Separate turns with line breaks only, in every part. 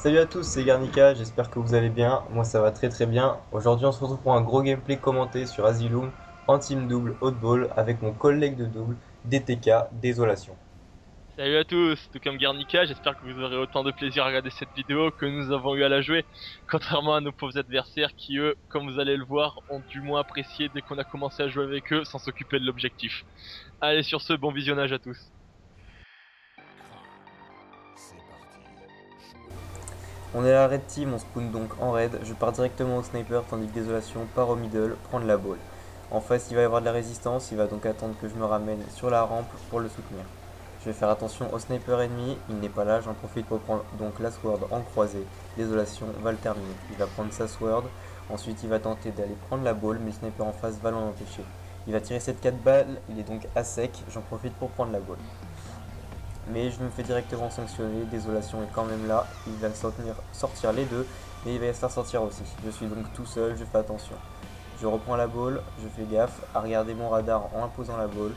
Salut à tous, c'est Garnica, j'espère que vous allez bien. Moi ça va très très bien. Aujourd'hui on se retrouve pour un gros gameplay commenté sur Asylum en team double Hotball avec mon collègue de double DTK Désolation.
Salut à tous, tout comme Guernica, j'espère que vous aurez autant de plaisir à regarder cette vidéo que nous avons eu à la jouer, contrairement à nos pauvres adversaires qui eux, comme vous allez le voir, ont du moins apprécié dès qu'on a commencé à jouer avec eux sans s'occuper de l'objectif. Allez sur ce, bon visionnage à tous.
On est à la red team, on spawn donc en red. Je pars directement au sniper tandis que Désolation part au middle prendre la ball. En face il va y avoir de la résistance, il va donc attendre que je me ramène sur la rampe pour le soutenir. Je vais faire attention au sniper ennemi, il n'est pas là, j'en profite pour prendre donc la sword en croisée. Désolation va le terminer. Il va prendre sa sword, ensuite il va tenter d'aller prendre la balle, mais le sniper en face va l'en empêcher. Il va tirer cette 4 balles, il est donc à sec, j'en profite pour prendre la balle. Mais je me fais directement sanctionner, Désolation est quand même là, il va sortir les deux, et il va se faire sortir aussi. Je suis donc tout seul, je fais attention. Je reprends la balle, je fais gaffe à regarder mon radar en imposant la balle.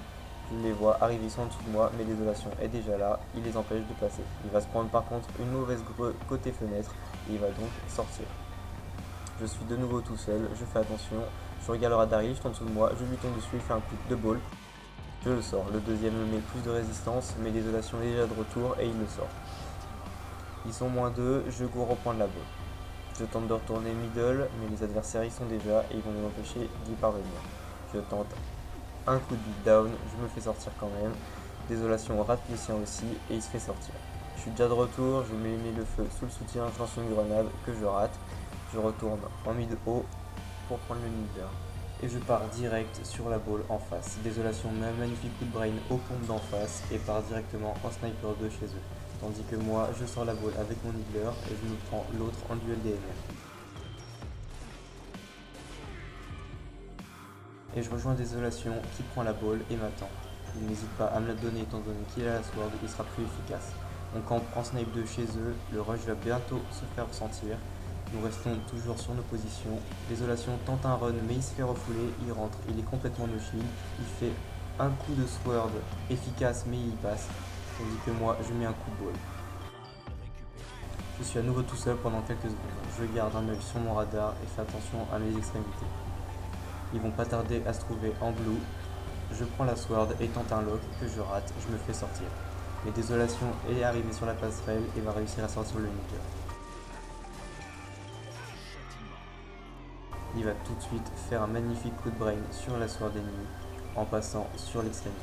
Je les vois arriver sont en dessous de moi, mais Désolation est déjà là, il les empêche de passer. Il va se prendre par contre une mauvaise côté fenêtre, et il va donc sortir. Je suis de nouveau tout seul, je fais attention, je regarde le radar, il est juste en dessous de moi, je lui tombe dessus, il fait un coup de balle. Je le sors. Le deuxième me met plus de résistance, mais Désolation est déjà de retour et il le sort. Ils sont moins 2, je cours reprendre la balle. Je tente de retourner middle, mais les adversaires y sont déjà et ils vont m'empêcher d'y parvenir. Je tente un coup de beatdown, je me fais sortir quand même. Désolation rate le sien aussi et il se fait sortir. Je suis déjà de retour, je mets le feu sous le soutien, je lance une grenade que je rate. Je retourne en mid haut pour prendre le leader. Et je pars direct sur la balle en face. Désolation met un magnifique coup de brain aux pompes d'en face et part directement en sniper 2 chez eux. Tandis que moi, je sors la balle avec mon Niggler et je me prends l'autre en duel DMR. Et je rejoins Désolation qui prend la balle et m'attend. Il n'hésite pas à me la donner étant donné qu'il a la sword, il sera plus efficace. On campe en snipe 2 chez eux, le rush va bientôt se faire ressentir. Nous restons toujours sur nos positions. Désolation tente un run mais il se fait refouler, il rentre, il est complètement no shield. Il fait un coup de sword efficace mais il passe. Tandis que moi je mets un coup de ball. Je suis à nouveau tout seul pendant quelques secondes. Je garde un œil sur mon radar et fais attention à mes extrémités. Ils vont pas tarder à se trouver en blue. Je prends la sword et tente un lock que je rate, je me fais sortir. Mais Désolation est arrivé sur la passerelle et va réussir à sortir le leader. Il va tout de suite faire un magnifique coup de brain sur la sword ennemie en passant sur l'extrémité.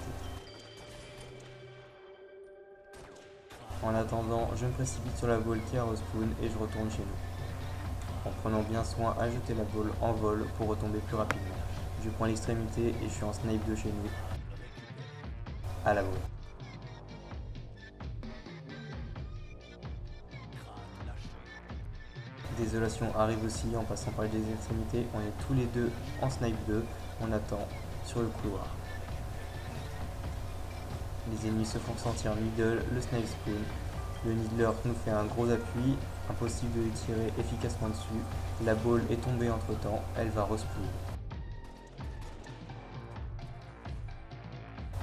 En attendant, je me précipite sur la balle qui a respawn et je retourne chez nous. En prenant bien soin à jeter la balle en vol pour retomber plus rapidement. Je prends l'extrémité et je suis en snipe de chez nous à la balle. Désolation arrive aussi en passant par les extrémités. On est tous les deux en snipe 2. On attend sur le couloir. Les ennemis se font sentir middle, le snipe spawn. Le needler nous fait un gros appui. Impossible de les tirer efficacement dessus. La balle est tombée entre temps. Elle va respawn.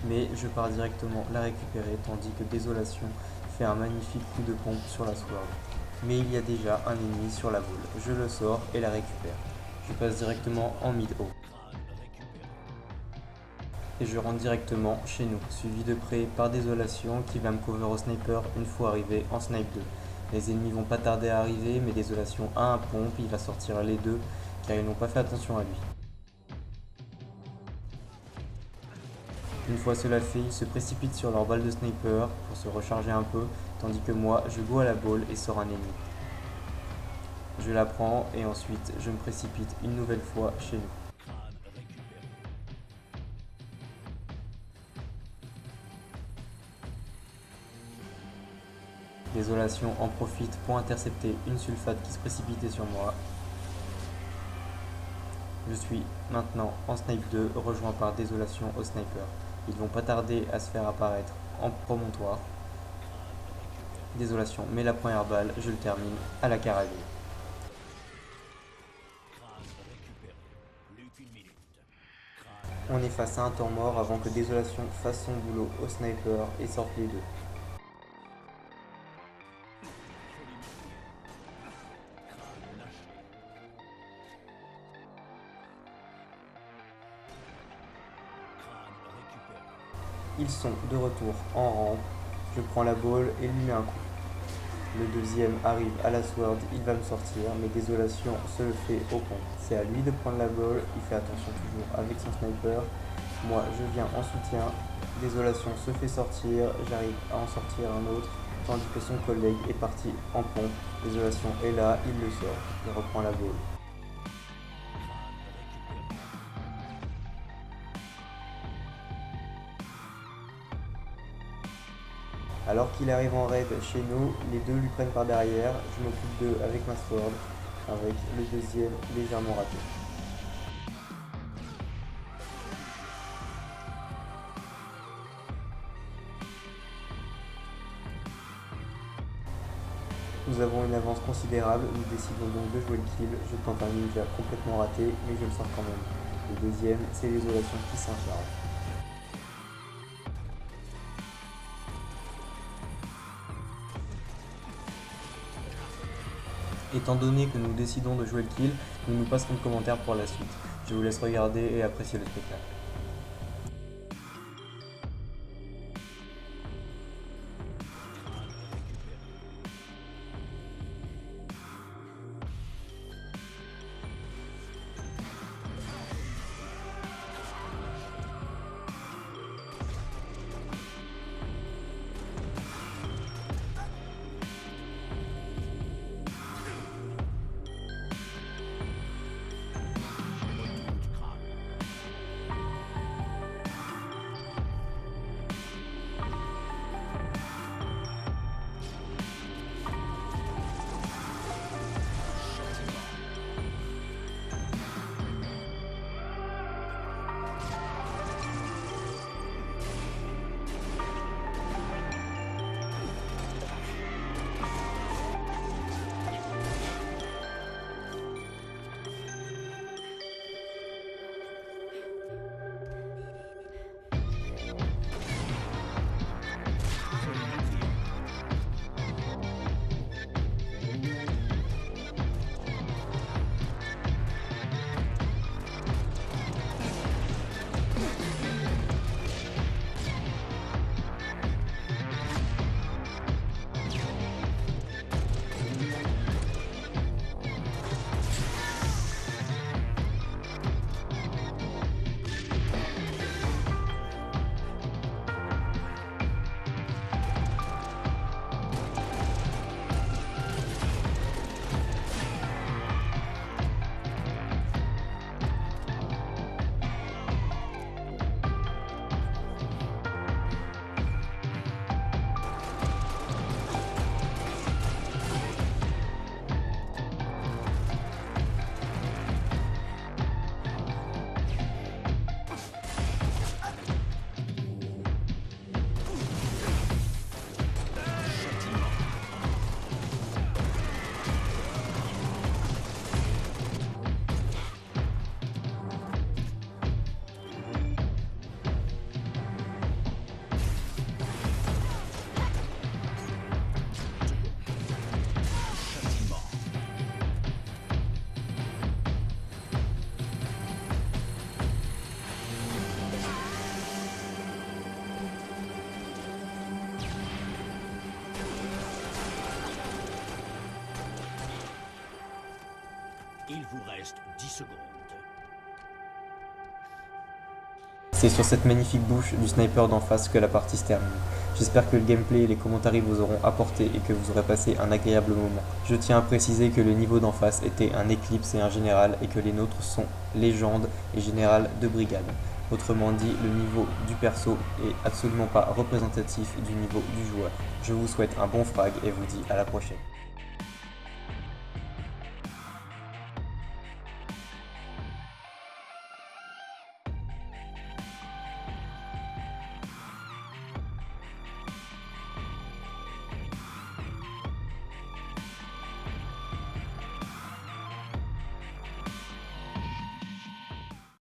Mais je pars directement la récupérer tandis que Désolation fait un magnifique coup de pompe sur la sword. Mais il y a déjà un ennemi sur la balle. Je le sors et la récupère. Je passe directement en mid haut. Et je rentre directement chez nous, suivi de près par Désolation qui va me cover au sniper une fois arrivé en snipe 2. Les ennemis vont pas tarder à arriver, mais Désolation a un pompe, il va sortir les deux car ils n'ont pas fait attention à lui. Une fois cela fait, ils se précipitent sur leur balle de sniper pour se recharger un peu, tandis que moi je go à la balle et sors un ennemi. Je la prends et ensuite je me précipite une nouvelle fois chez nous. Désolation en profite pour intercepter une sulfate qui se précipitait sur moi. Je suis maintenant en snipe 2, rejoint par Désolation au sniper. Ils vont pas tarder à se faire apparaître en promontoire. Désolation met la première balle, je le termine à la carabine. On est face à un temps mort avant que Désolation fasse son boulot au sniper et sorte les deux. Ils sont de retour en rampe. Je prends la balle et lui mets un coup. Le deuxième arrive à la sword, il va me sortir, mais Désolation se le fait au compte. C'est à lui de prendre la balle, il fait attention toujours avec son sniper. Moi je viens en soutien, Désolation se fait sortir, j'arrive à en sortir un autre, tandis que son collègue est parti en pompe. Désolation est là, il le sort, il reprend la balle. Alors qu'il arrive en raid chez nous, les deux lui prennent par derrière, je m'occupe d'eux avec ma sword, avec le deuxième légèrement raté. Nous avons une avance considérable, nous décidons donc de jouer le kill, je tente un ninja complètement raté, mais je le sors quand même. Le deuxième, c'est Désolation qui s'en charge. Étant donné que nous décidons de jouer le kill, nous nous passerons de commentaires pour la suite. Je vous laisse regarder et apprécier le spectacle.
Il vous reste 10 secondes.
C'est sur cette magnifique bouche du sniper d'en face que la partie se termine. J'espère que le gameplay et les commentaires vous auront apporté et que vous aurez passé un agréable moment. Je tiens à préciser que le niveau d'en face était un Eclipse et un Général et que les nôtres sont Légende et Général de Brigade. Autrement dit, le niveau du perso est absolument pas représentatif du niveau du joueur. Je vous souhaite un bon frag et vous dis à la prochaine.